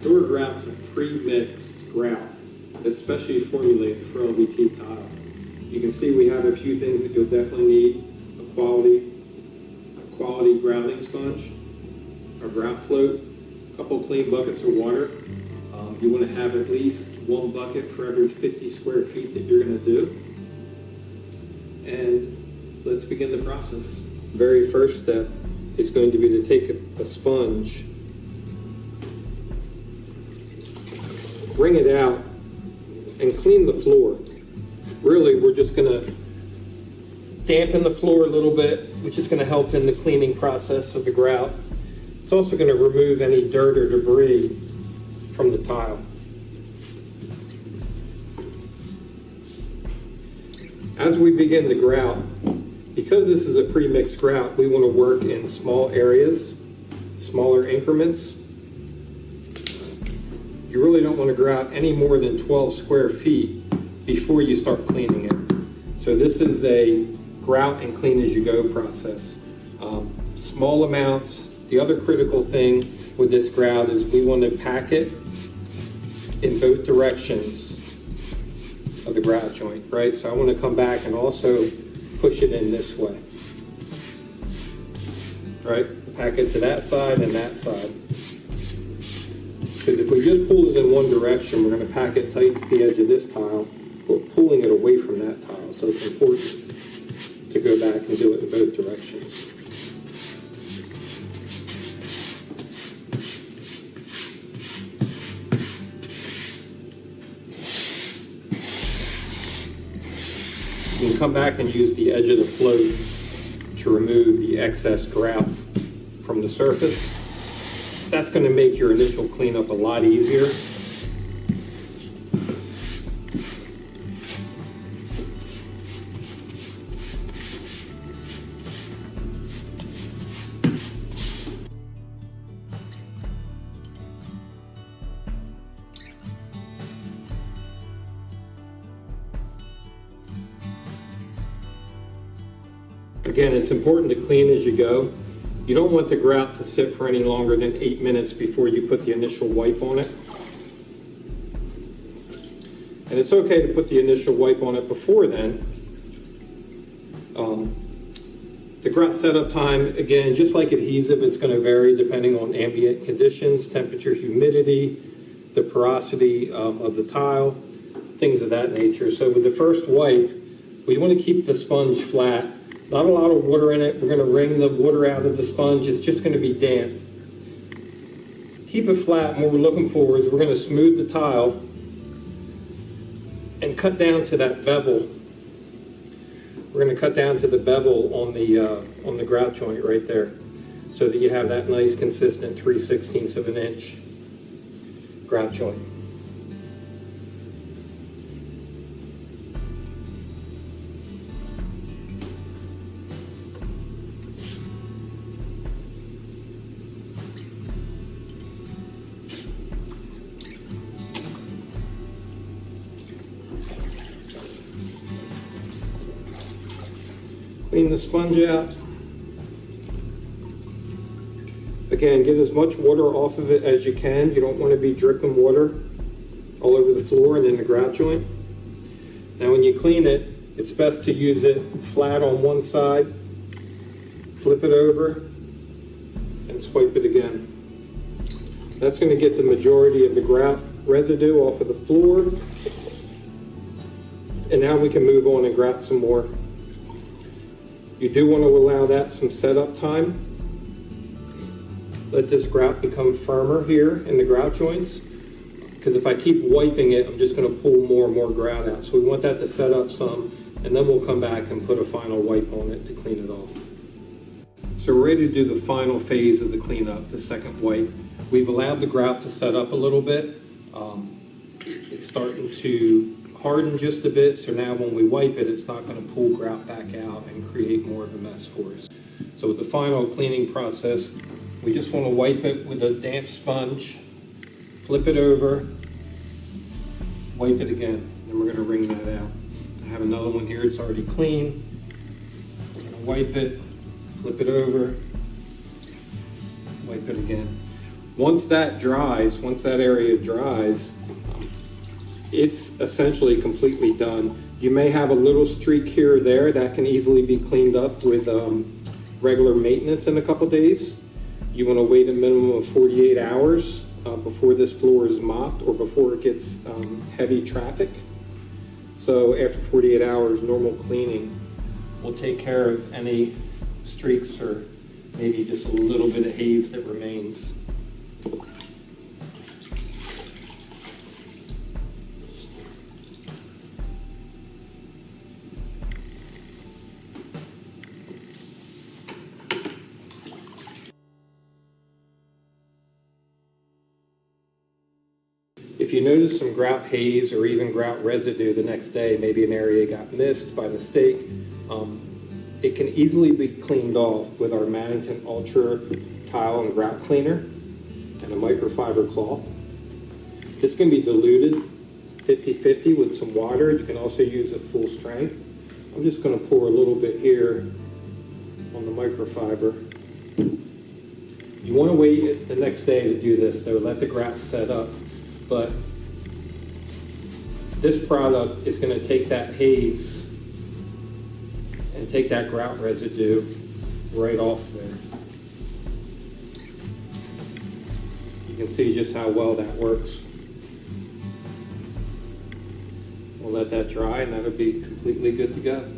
ADURA Grout's a pre-mixed grout, especially formulated for LVT tile. You can see we have a few things that you'll definitely need: a quality grouting sponge, a grout float, a couple clean buckets of water. You want to have at least one bucket for every 50 square feet that you're going to do. And let's begin the process. Very first step is going to be to take a sponge, wring it out, and clean the floor. Really, we're just going to dampen the floor a little bit, which is going to help in the cleaning process of the grout. It's also going to remove any dirt or debris from the tile. As we begin the grout, because this is a pre-mixed grout, we want to work in small areas, smaller increments. You really don't want to grout any more than 12 square feet before you start cleaning it. So this is a grout and clean as you go process. Small amounts. The other critical thing with this grout is we want to pack it in both directions of the grout joint, right? So I want to come back and also push it in this way, right? Pack it to that side and that side. Because if we just pull it in one direction, we're going to pack it tight to the edge of this tile. We're pulling it away from that tile, so it's important to go back and do it in both directions. You can come back and use the edge of the float to remove the excess grout from the surface. That's going to make your initial cleanup a lot easier. Again, it's important to clean as you go. You don't want the grout to sit for any longer than 8 minutes before you put the initial wipe on it. And it's okay to put the initial wipe on it before then. The grout setup time, again, just like adhesive, it's going to vary depending on ambient conditions, temperature, humidity, the porosity of the tile, things of that nature. So with the first wipe, we want to keep the sponge flat. Not a lot of water in it. We're going to wring the water out of the sponge. It's just going to be damp. Keep it flat, and what we're looking for is we're going to smooth the tile and cut down to that bevel. We're going to cut down to the bevel on the grout joint right there, so that you have that nice consistent 3/16 of an inch grout joint. Clean the sponge out. Again, get as much water off of it as you can. You don't want to be dripping water all over the floor and in the grout joint. Now when you clean it, it's best to use it flat on one side, flip it over, and swipe it again. That's going to get the majority of the grout residue off of the floor. And now we can move on and grout some more. You do want to allow that some setup time. Let this grout become firmer here in the grout joints, because if I keep wiping it, I'm just going to pull more and more grout out. So we want that to set up some, and then we'll come back and put a final wipe on it to clean it off. So we're ready to do the final phase of the cleanup, the second wipe. We've allowed the grout to set up a little bit. It's starting to harden just a bit, so now when we wipe it, it's not going to pull grout back out and create more of a mess for us. So with the final cleaning process, we just want to wipe it with a damp sponge, flip it over, wipe it again, then we're going to wring that out. I have another one here, it's already clean. We're going to wipe it, flip it over, wipe it again. Once that dries, once that area dries, it's essentially completely done. You may have a little streak here or there that can easily be cleaned up with regular maintenance in a couple days. You want to wait a minimum of 48 hours before this floor is mopped or before it gets heavy traffic. So after 48 hours, normal cleaning will take care of any streaks or maybe just a little bit of haze that remains. If you notice some grout haze or even grout residue the next day, maybe an area got missed by mistake, it can easily be cleaned off with our Mannington ADURA tile and grout cleaner and a microfiber cloth. This can be diluted 50-50 with some water. You can also use it full strength. I'm just going to pour a little bit here on the microfiber. You want to wait the next day to do this though, let the grout set up. But this product is going to take that haze and take that grout residue right off there. You can see just how well that works. We'll let that dry and that'll be completely good to go.